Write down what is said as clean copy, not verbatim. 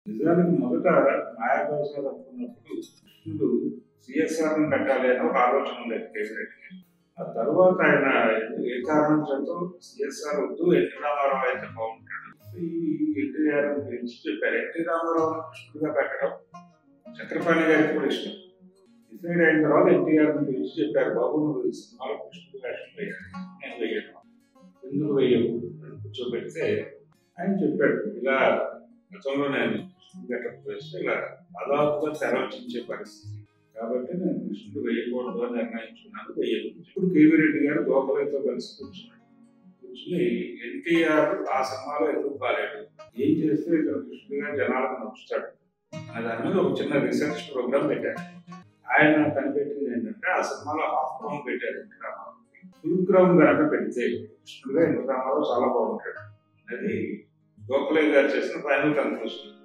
నిజానికి మొదట మాయాబజార్ అనుకున్నప్పుడు కృష్ణుడు సిఎస్ఆర్ని పెట్టాలి అని ఒక ఆలోచన ఉండేది కేసీఆర్కి. ఆ తర్వాత ఆయన ఏ కారణం చేత సిఎస్ఆర్ వద్దు, ఎన్టీ రామారావు అయితే బాగుంటాడు, ఈ ఎన్టీఆర్ గురించి చెప్పారు. ఎన్టీ రామారావు కృష్ణుడిగా పెట్టడం చక్రపాణి గారికి కూడా ఇష్టం. డిసైడ్ అయిన తర్వాత ఎన్టీఆర్ గురించి చెప్పారు, బాబు నువ్వు సినిమాలో కృష్ణుడి వేషం వేయాలి, నేను వేయను, ఎందుకు వేయవు అని కూర్చోబెడితే ఆయన చెప్పాడు, ఇలా గతంలో నేను కృష్ణుడు గెటప్ వేస్తే ఇలా దాదాపుగా తెరవచించే పరిస్థితి, కాబట్టి నేను కృష్ణుడు వేయకూడదు అని నిర్ణయించుకున్నాను, వేయదు. ఇప్పుడు కేవీ రెడ్డి గారు గోపాలతో కలిసి కూర్చున్నాడు. కూర్చుని ఎన్టీఆర్ ఆ సినిమాలో ఎందుకు బాగాలేడు, ఏం చేస్తే కృష్ణుడు గారు జనాలకు నచ్చుతాడు అనే దాని మీద ఒక చిన్న రీసెర్చ్ ప్రోగ్రామ్ పెట్టాడు. ఆయన కనిపెట్టింది ఏంటంటే ఆ సినిమాలో హాఫ్ గ్రౌండ్ పెట్టారు ఎన్టీ రామారావు, ఫుల్ గ్రౌండ్ కనుక పెడితే కృష్ణుడుగా ఎన్టీ రామారావు చాలా బాగుంటాడు. అది గోఖలే గారు చేసిన ఫైనల్ కన్క్లూషన్.